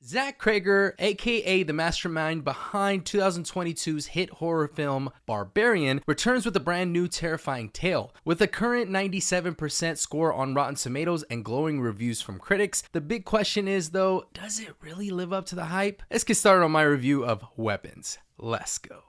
Zach Cregger, aka the mastermind behind 2022's hit horror film Barbarian, returns with a brand new terrifying tale. With a current 97% score on Rotten Tomatoes and glowing reviews from critics, the big question is though, does it really live up to the hype? Let's get started on my review of Weapons. Let's go.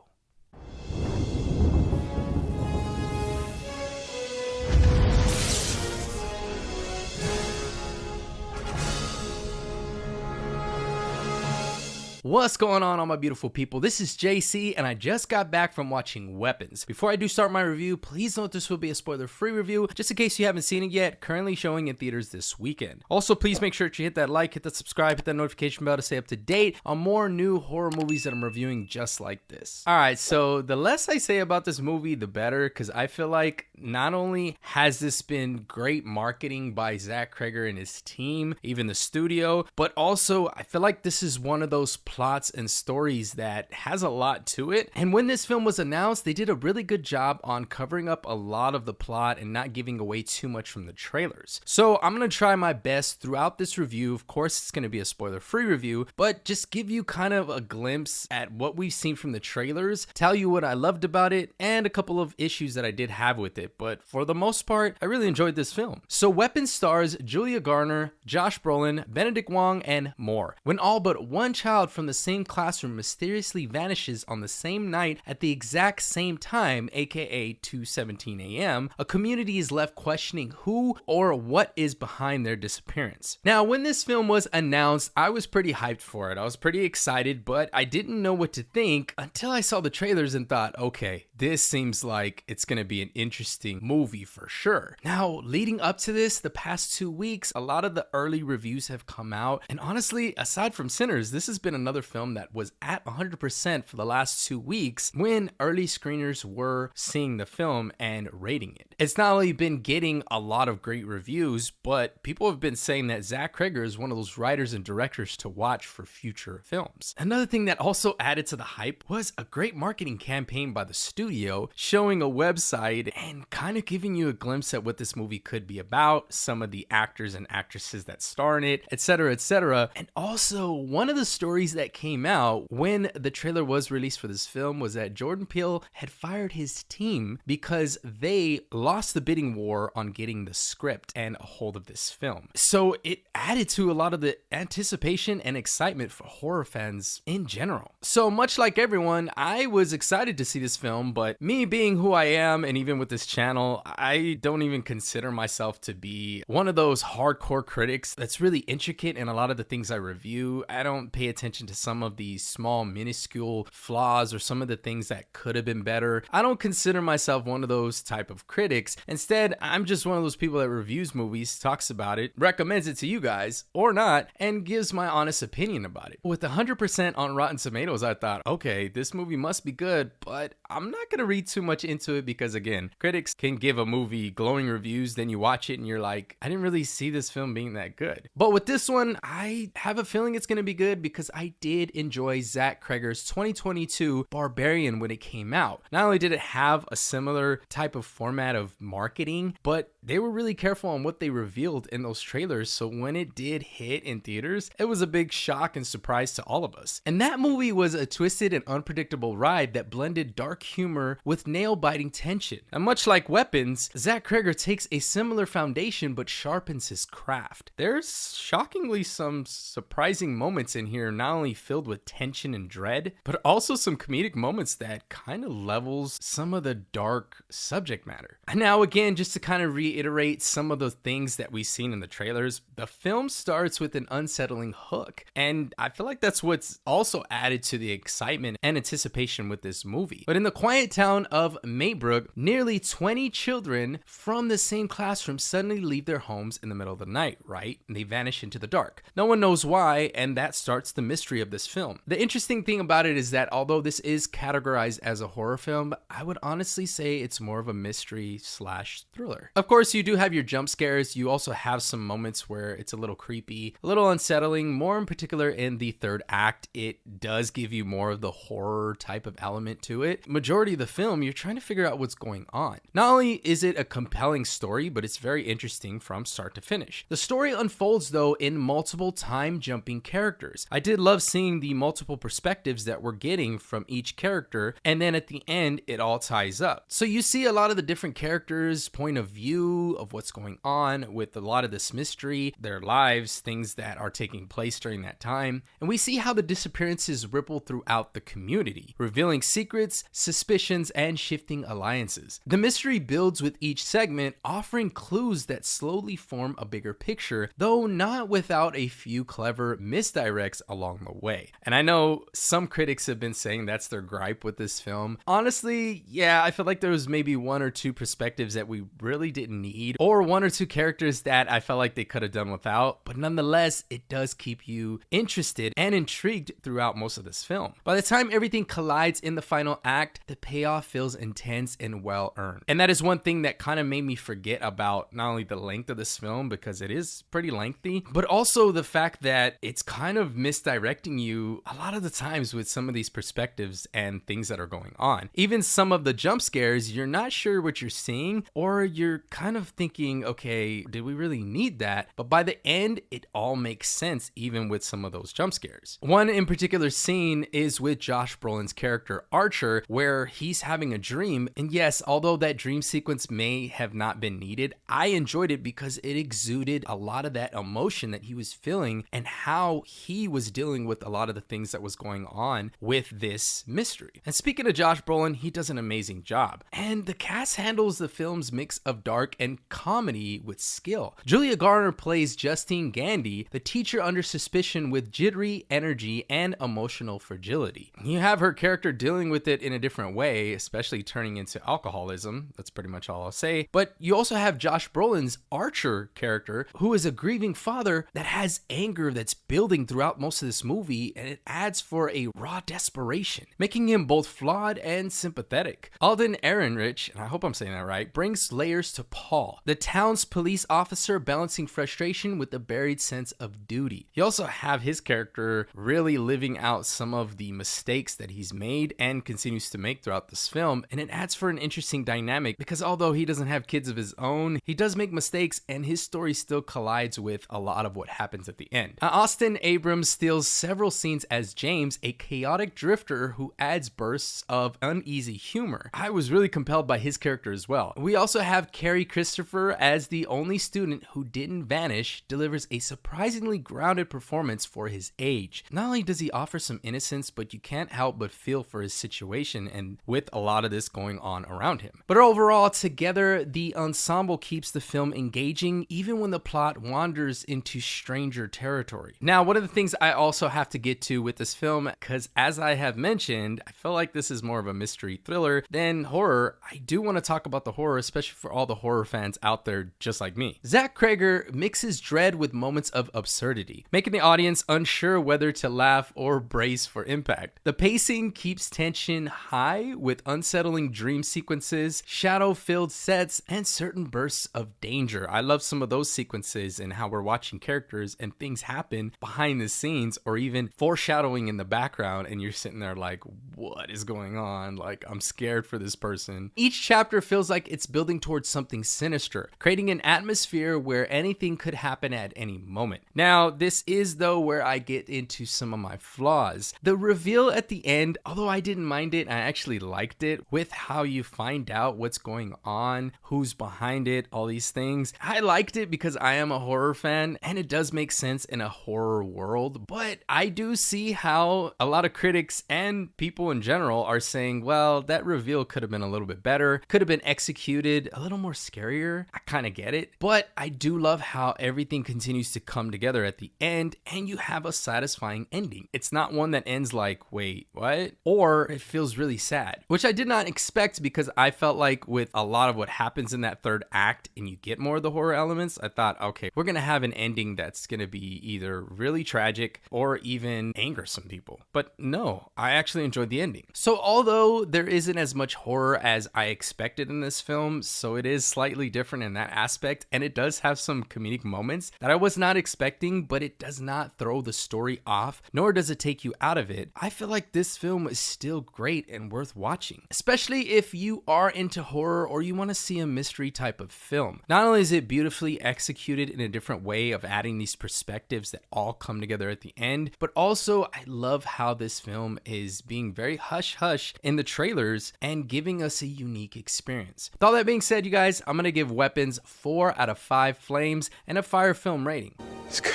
What's going on, all my beautiful people? This is JC, and I just got back from watching Weapons. Before I do start my review, please note this will be a spoiler-free review, just in case you haven't seen it yet, currently showing in theaters this weekend. Also, please make sure to hit that like, hit that subscribe, hit that notification bell to stay up to date on more new horror movies that I'm reviewing just like this. Alright, so the less I say about this movie, the better, because I feel like not only has this been great marketing by Zach Cregger and his team, even the studio, but also I feel like this is one of those plots and stories that has a lot to it. And when this film was announced, they did a really good job on covering up a lot of the plot and not giving away too much from the trailers. So I'm going to try my best throughout this review. Of course, it's going to be a spoiler-free review, but just give you kind of a glimpse at what we've seen from the trailers, tell you what I loved about it, and a couple of issues that I did have with it. But for the most part, I really enjoyed this film. So Weapons stars Julia Garner, Josh Brolin, Benedict Wong, and more. When all but one child from the same classroom mysteriously vanishes on the same night at the exact same time, aka 2:17 a.m., a community is left questioning who or what is behind their disappearance. Now, when this film was announced, I was pretty hyped for it. I was pretty excited, but I didn't know what to think until I saw the trailers and thought, okay, this seems like it's going to be an interesting movie for sure. Now, leading up to this, the past 2 weeks, a lot of the early reviews have come out, and honestly, aside from Sinners, this has been another film that was at 100% for the last 2 weeks when early screeners were seeing the film and rating it. It's not only been getting a lot of great reviews, but people have been saying that Zach Cregger is one of those writers and directors to watch for future films. Another thing that also added to the hype was a great marketing campaign by the studio showing a website and kind of giving you a glimpse at what this movie could be about, some of the actors and actresses that star in it, etc., etc. And also, one of the stories that came out when the trailer was released for this film was that Jordan Peele had fired his team because they lost the bidding war on getting the script and a hold of this film. So it added to a lot of the anticipation and excitement for horror fans in general. So much like everyone, I was excited to see this film, but me being who I am, and even with this channel, I don't even consider myself to be one of those hardcore critics that's really intricate in a lot of the things I review. I don't pay attention to some of these small minuscule flaws or some of the things that could have been better. I don't consider myself one of those type of critics. Instead, I'm just one of those people that reviews movies, talks about it, recommends it to you guys or not, and gives my honest opinion about it. With 100% on Rotten Tomatoes, I thought, okay, this movie must be good, but I'm not going to read too much into it because again, critics can give a movie glowing reviews, then you watch it and you're like, I didn't really see this film being that good. But with this one, I have a feeling it's going to be good because I did enjoy Zach Cregger's 2022 Barbarian when it came out. Not only did it have a similar type of format of marketing, but they were really careful on what they revealed in those trailers, so when it did hit in theaters, it was a big shock and surprise to all of us. And that movie was a twisted and unpredictable ride that blended dark humor with nail-biting tension. And much like Weapons, Zach Cregger takes a similar foundation but sharpens his craft. There's shockingly some surprising moments in here, not only filled with tension and dread, but also some comedic moments that kind of levels some of the dark subject matter. And now again, just to kind of reiterate some of the things that we've seen in the trailers, the film starts with an unsettling hook, and I feel like that's what's also added to the excitement and anticipation with this movie. But in the quiet town of Maybrook, nearly 20 children from the same classroom suddenly leave their homes in the middle of the night, right? And they vanish into the dark. No one knows why, and that starts the mystery of this film. The interesting thing about it is that although this is categorized as a horror film, I would honestly say it's more of a mystery/thriller. Of course, course, you do have your jump scares. You also have some moments where it's a little creepy, a little unsettling. More in particular in the third act, it does give you more of the horror type of element to it. Majority of the film, you're trying to figure out what's going on. Not only is it a compelling story, but it's very interesting from start to finish. The story unfolds though in multiple time jumping characters. I did love seeing the multiple perspectives that we're getting from each character, and then at the end it all ties up. So you see a lot of the different characters' point of view of what's going on with a lot of this mystery, their lives, things that are taking place during that time, and we see how the disappearances ripple throughout the community, revealing secrets, suspicions, and shifting alliances. The mystery builds with each segment, offering clues that slowly form a bigger picture, though not without a few clever misdirects along the way. And I know some critics have been saying that's their gripe with this film. Honestly, yeah, I feel like there was maybe one or two perspectives that we really didn't need, or one or two characters that I felt like they could have done without, but nonetheless, it does keep you interested and intrigued throughout most of this film. By the time everything collides in the final act, the payoff feels intense and well earned. And that is one thing that kind of made me forget about not only the length of this film, because it is pretty lengthy, but also the fact that it's kind of misdirecting you a lot of the times with some of these perspectives and things that are going on. Even some of the jump scares, you're not sure what you're seeing, or you're kind of thinking, okay, did we really need that? But by the end, it all makes sense, even with some of those jump scares. One in particular scene is with Josh Brolin's character Archer, where he's having a dream. And yes, although that dream sequence may have not been needed, I enjoyed it because it exuded a lot of that emotion that he was feeling and how he was dealing with a lot of the things that was going on with this mystery. And speaking of Josh Brolin, he does an amazing job. And the cast handles the film's mix of dark and comedy with skill. Julia Garner plays Justine Gandy, the teacher under suspicion with jittery energy and emotional fragility. You have her character dealing with it in a different way, especially turning into alcoholism. That's pretty much all I'll say. But you also have Josh Brolin's Archer character, who is a grieving father that has anger that's building throughout most of this movie, and it adds for a raw desperation, making him both flawed and sympathetic. Alden Ehrenreich, and I hope I'm saying that right, brings layers to Paul, the town's police officer balancing frustration with a buried sense of duty. You also have his character really living out some of the mistakes that he's made and continues to make throughout this film, and it adds for an interesting dynamic because although he doesn't have kids of his own, he does make mistakes and his story still collides with a lot of what happens at the end. Austin Abrams steals several scenes as James, a chaotic drifter who adds bursts of uneasy humor. I was really compelled by his character as well. We also have Carrie Christopher as the only student who didn't vanish, delivers a surprisingly grounded performance for his age. Not only does he offer some innocence, but you can't help but feel for his situation and with a lot of this going on around him. But overall, together, the ensemble keeps the film engaging even when the plot wanders into stranger territory. Now, one of the things I also have to get to with this film, because as I have mentioned, I feel like this is more of a mystery thriller than horror. I do want to talk about the horror, especially for all the horror fans out there just like me. Zach Cregger mixes dread with moments of absurdity, making the audience unsure whether to laugh or brace for impact. The pacing keeps tension high with unsettling dream sequences, shadow-filled sets, and certain bursts of danger. I love some of those sequences and how we're watching characters and things happen behind the scenes or even foreshadowing in the background, and you're sitting there like, what is going on? Like, I'm scared for this person. Each chapter feels like it's building towards something sinister, creating an atmosphere where anything could happen at any moment. Now, this is though where I get into some of my flaws. The reveal at the end, although I didn't mind it, I actually liked it with how you find out what's going on, who's behind it, all these things. I liked it because I am a horror fan and it does make sense in a horror world, but I do see how a lot of critics and people in general are saying, well, that reveal could have been a little bit better, could have been executed a little more scarier. I kind of get it, but I do love how everything continues to come together at the end and you have a satisfying ending. It's not one that ends like, wait, what? Or it feels really sad, which I did not expect because I felt like with a lot of what happens in that third act and you get more of the horror elements, I thought, okay, we're going to have an ending that's going to be either really tragic or even anger some people. But no, I actually enjoyed the ending. So although there isn't as much horror as I expected in this film, so it is slightly slightly different in that aspect, and it does have some comedic moments that I was not expecting, but it does not throw the story off, nor does it take you out of it. I feel like this film is still great and worth watching, especially if you are into horror or you want to see a mystery type of film. Not only is it beautifully executed in a different way of adding these perspectives that all come together at the end, but also I love how this film is being very hush-hush in the trailers and giving us a unique experience. With all that being said, you guys, I'm going to give Weapons 4 out of 5 flames and a fire film rating. It's good.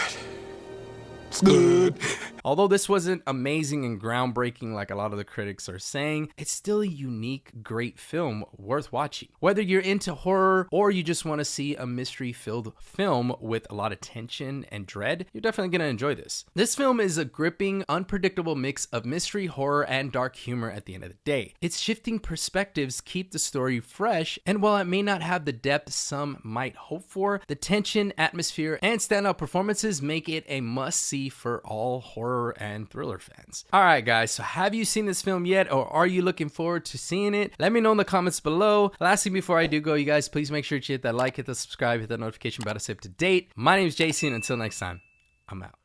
It's good. Although this wasn't amazing and groundbreaking like a lot of the critics are saying, it's still a unique, great film worth watching. Whether you're into horror or you just want to see a mystery-filled film with a lot of tension and dread, you're definitely going to enjoy this. This film is a gripping, unpredictable mix of mystery, horror, and dark humor at the end of the day. Its shifting perspectives keep the story fresh, and while it may not have the depth some might hope for, the tension, atmosphere, and standout performances make it a must-see for all horror and thriller fans. Alright guys, so have you seen this film yet, or are you looking forward to seeing it? Let me know in the comments below. Lastly, before I do go, you guys, please make sure to hit that like, hit the subscribe, hit that notification bell to stay up to date. My name is JC, and until next time, I'm out.